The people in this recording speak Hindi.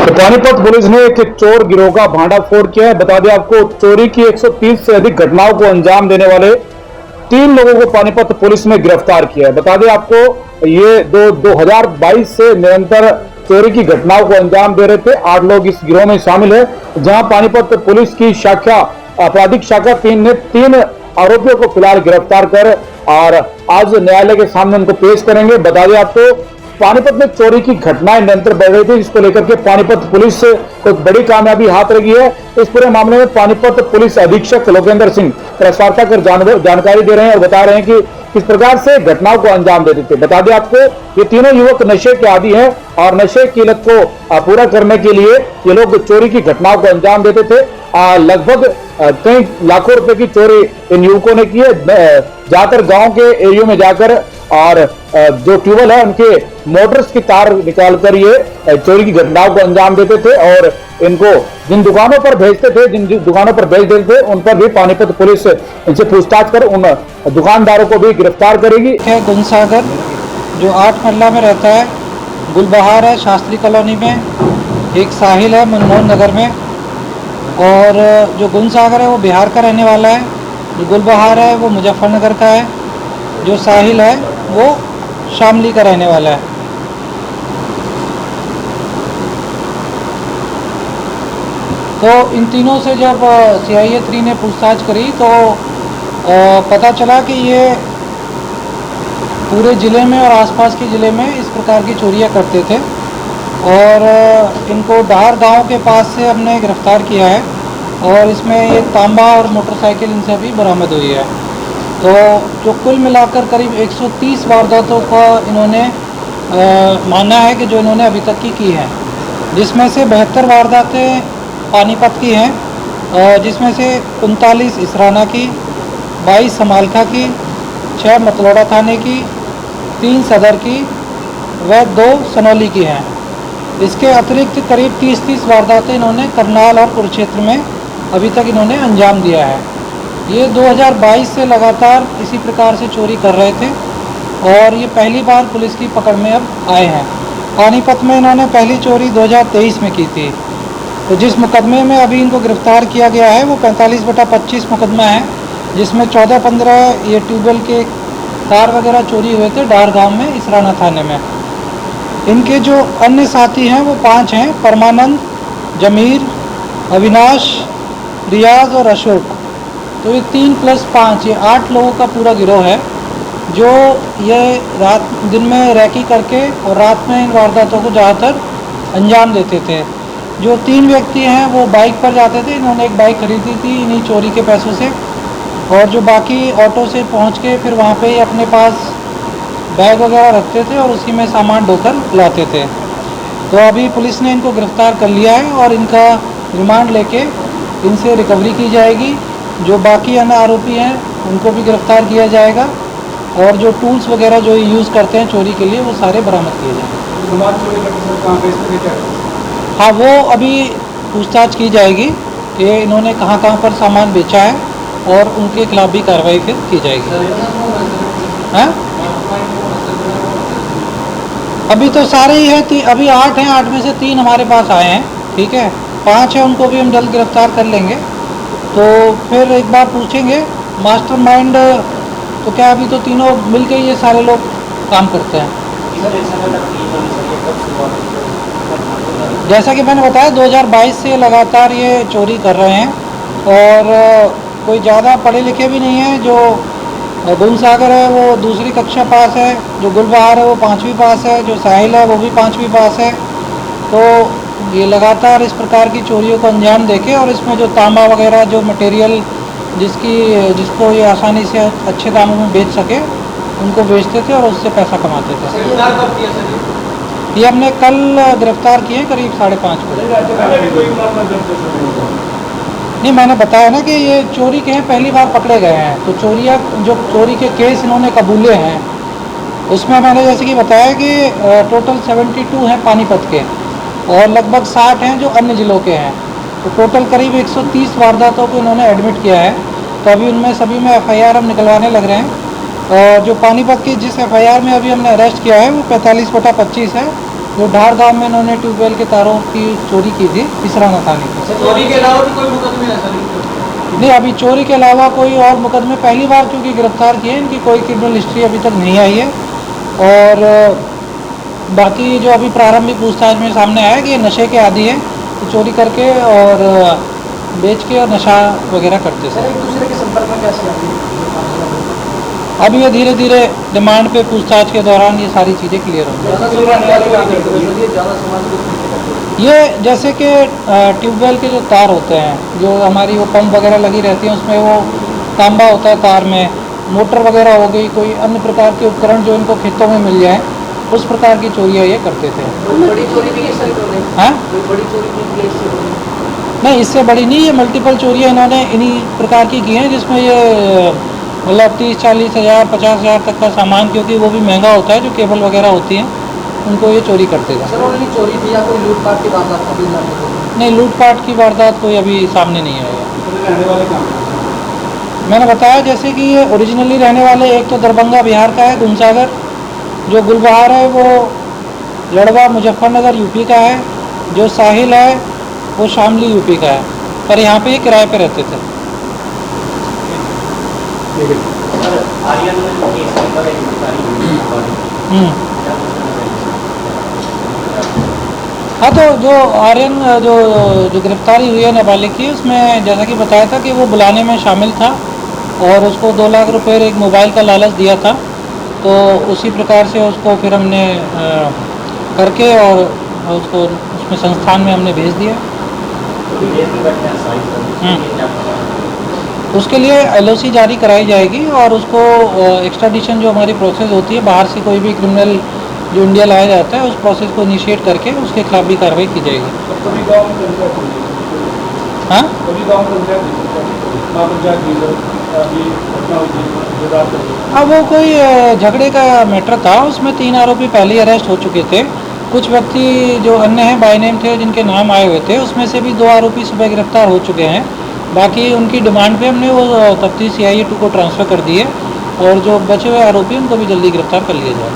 तो पानीपत पुलिस ने एक चोर गिरोह का भांडाफोड़ किया है। बता दें आपको, चोरी की 130 से अधिक घटनाओं को अंजाम देने वाले 3 लोगों को पानीपत पुलिस ने गिरफ्तार किया है। बता दें आपको, ये 2022 से निरंतर चोरी की घटनाओं को अंजाम दे रहे थे। 8 लोग इस गिरोह में शामिल है, जहां पानीपत पुलिस की शाखा आपराधिक शाखा 3 ने 3 आरोपियों को फिलहाल गिरफ्तार कर और आज न्यायालय के सामने उनको पेश करेंगे। बता दें आपको, पानीपत में चोरी की घटनाएं निरंतर बढ़ रही थी, जिसको लेकर के पानीपत पुलिस को बड़ी कामयाबी हाथ लगी है। इस पूरे मामले में पानीपत पुलिस अधीक्षक लोकेंद्र सिंह प्रेस वार्ता कर जानकारी दे रहे हैं और बता रहे हैं कि किस प्रकार से घटनाओं को अंजाम देते थे। बता दें आपको, ये तीनों युवक नशे के आदी हैं और नशे की लत को पूरा करने के लिए ये लोग चोरी की घटनाओं को अंजाम देते थे। लगभग कई लाखों रुपए की चोरी इन युवकों ने की है। ज्यादातर गांव के एरियो में जाकर और जो ट्यूबवेल है उनके मोटर्स की तार निकालकर ये चोरी की घटनाओं को अंजाम देते थे और इनको जिन दुकानों पर भेजते थे, जिन दुकानों पर भेज देते थे, उन पर भी पानीपत पुलिस इनसे पूछताछ कर उन दुकानदारों को भी गिरफ्तार करेगी। गुनसागर जो 8 महल्ला में रहता है, गुलबहार है शास्त्री कॉलोनी में, एक साहिल है मनमोहन नगर में, और जो गुनसागर है वो बिहार का रहने वाला है, जो गुलबहार है वो मुजफ्फरनगर का है, जो साहिल है वो शामली का रहने वाला है। तो इन तीनों से जब CIA 3 ने पूछताछ करी तो पता चला कि ये पूरे ज़िले में और आसपास के ज़िले में इस प्रकार की चोरियां करते थे और इनको डाहर गांव के पास से हमने गिरफ्तार किया है और इसमें ये तांबा और मोटरसाइकिल इनसे भी बरामद हुई है। तो जो कुल मिलाकर करीब 130 वारदातों का इन्होंने माना है कि जो इन्होंने अभी तक की है, जिसमें से 72 वारदातें पानीपत की हैं, जिसमें से 39 इसराना की, 22 समालखा की, 6 मतलौड़ा थाने की, 3 सदर की व 2 सनौली की हैं। इसके अतिरिक्त करीब 30 वारदातें इन्होंने करनाल और कुरुक्षेत्र में अभी तक इन्होंने अंजाम दिया है। ये 2022 से लगातार इसी प्रकार से चोरी कर रहे थे और ये पहली बार पुलिस की पकड़ में अब आए हैं। पानीपत में इन्होंने पहली चोरी 2023 में की थी। तो जिस मुकदमे में अभी इनको गिरफ्तार किया गया है वो 45/25 मुकदमा है, जिसमें 14-15 ये ट्यूबवेल के तार वगैरह चोरी हुए थे डार गाँव में इसराना थाने में। इनके जो अन्य साथी हैं वो 5 हैं, परमानंद, जमीर, अविनाश, रियाज और अशोक। तो ये 3+5 ये 8 लोगों का पूरा गिरोह है, जो ये दिन में रैकी करके और रात में इन वारदातों को ज़्यादातर अंजाम देते थे। जो 3 व्यक्ति हैं वो बाइक पर जाते थे, इन्होंने एक बाइक खरीदी थी इन्हीं चोरी के पैसों से, और जो बाकी ऑटो से पहुंच के फिर वहाँ पे ही अपने पास बैग वगैरह रखते थे और उसी में सामान ढोकर लाते थे। तो अभी पुलिस ने इनको गिरफ्तार कर लिया है और इनका रिमांड लेके इनसे रिकवरी की जाएगी। जो बाकी अन्य आरोपी हैं उनको भी गिरफ्तार किया जाएगा और जो टूल्स वगैरह जो यूज़ करते हैं चोरी के लिए वो सारे बरामद किए जाएंगे। हाँ, वो अभी पूछताछ की जाएगी कि इन्होंने कहाँ कहाँ पर सामान बेचा है और उनके खिलाफ भी कार्रवाई फिर की जाएगी। हाँ, अभी तो सारे ही हैं, अभी 8 हैं, 8 में से 3 हमारे पास आए हैं, ठीक है, 5 हैं, उनको भी हम जल्द गिरफ्तार कर लेंगे। तो फिर एक बार पूछेंगे मास्टरमाइंड, तो क्या अभी तो तीनों मिलके ये सारे लोग काम करते हैं। जैसा कि मैंने बताया 2022 से लगातार ये चोरी कर रहे हैं और कोई ज़्यादा पढ़े लिखे भी नहीं है। जो गुनसागर है वो 2री कक्षा पास है, जो गुलबहार है वो 5वीं पास है, जो साहिल है वो भी 5वीं पास है। तो ये लगातार इस प्रकार की चोरियों को अंजाम देके और इसमें जो तांबा वगैरह जो मटेरियल जिसको ये आसानी से अच्छे दामों में बेच सके उनको बेचते थे और उससे पैसा कमाते थे। ये हमने कल गिरफ्तार किए करीब 5:30 बजे। नहीं, मैंने बताया ना कि ये चोरी के हैं, पहली बार पकड़े गए हैं। तो जो चोरी के केस इन्होंने कबूले हैं उसमें मैंने जैसे कि बताया कि टोटल 72 हैं पानीपत के और लगभग 60 हैं जो अन्य ज़िलों के हैं। तो टोटल करीब 130 वारदातों को इन्होंने एडमिट किया है। तो अभी उनमें सभी में FIR हम निकलवाने लग रहे हैं। और जो पानीपत की जिस FIR में अभी हमने अरेस्ट किया है वो 45/25 है, जो ढार गांव में इन्होंने ट्यूबवेल के तारों की चोरी की थी पिसराना थाने की। चोरी के अलावा भी कोई मुकदमे है सर? नहीं, अभी चोरी के अलावा कोई और मुकदमे पहली बार क्योंकि गिरफ्तार किए, इनकी कोई क्रिमिनल हिस्ट्री अभी तक नहीं आई है। और बाकी जो अभी प्रारंभिक पूछताछ में सामने आया कि ये नशे के आदी है, तो चोरी करके और बेच के और नशा वगैरह करते सर थे। एक दूसरे के संपर्क में कैसे आते हैं? अब ये धीरे धीरे डिमांड पे पूछताछ के दौरान ये सारी चीज़ें क्लियर होंगी। ज़्यादा समाज को ये जैसे कि ट्यूबवेल के जो तार होते हैं, जो हमारी वो पंप वगैरह लगी रहती हैं, उसमें वो तांबा होता है तार में, मोटर वगैरह हो गई, कोई अन्य प्रकार के उपकरण जो इनको खेतों में मिल जाए, उस प्रकार की चोरियाँ ये करते थे। बड़ी चोरी भी सर इन्होंने? हाँ, कोई बड़ी चोरी की है इससे? नहीं, इससे बड़ी नहीं, ये मल्टीपल चोरियाँ इन्होंने इन्हीं प्रकार की हैं, जिसमें ये मतलब 30-40 हज़ार 50 हज़ार तक का सामान, क्योंकि वो भी महंगा होता है, जो केबल वगैरह होती हैं, उनको ये चोरी करते थे। सर उन्होंने चोरी थी या कोई लूटपाट की वारदात अभी नहीं? नहीं, लूटपाट की वारदात कोई अभी सामने नहीं आई है। रहने वाले कहाँ? मैंने बताया जैसे कि ये ओरिजिनली रहने वाले एक तो दरभंगा बिहार का है गुमसागर, जो गुलबहार है वो लड़वा मुजफ्फरनगर यूपी का है, जो साहिल है वो शामली यूपी का है, पर यहाँ पे ये किराए पे रहते थे। सर आर्यन में जो केस पेपर है गिरफ्तारी हुई है, हाँ, तो जो आर्यन जो गिरफ्तारी हुई है नाबालिग की, उसमें जैसा कि बताया था कि वो बुलाने में शामिल था और उसको 2 लाख रुपए एक मोबाइल का लालच दिया था, तो उसी प्रकार से उसको फिर हमने करके और उसको उसमें संस्थान में हमने भेज दिया। उसके लिए LOC जारी कराई जाएगी और उसको एक्स्ट्राडिशन जो हमारी प्रोसेस होती है, बाहर से कोई भी क्रिमिनल जो इंडिया लाया जाता है, उस प्रोसेस को इनिशिएट करके उसके खिलाफ भी कार्रवाई की जाएगी। कभी गाँव में पंचायत हुई, हाँ, कभी गाँव में पंचायत हुई, अभी घटना हुई थी जो रात को। अब वो कोई झगड़े का मैटर था, उसमें 3 आरोपी पहले ही अरेस्ट हो चुके थे। कुछ व्यक्ति जो अन्य हैं बाय नेम थे, जिनके नाम आए हुए थे, उसमें से भी 2 आरोपी सुबह गिरफ्तार हो चुके हैं। बाकी उनकी डिमांड पे हमने वो तफ्तीश CIA 2 को ट्रांसफ़र कर दी है और जो बचे हुए आरोपी उनको भी जल्दी गिरफ्तार कर लिया जाए।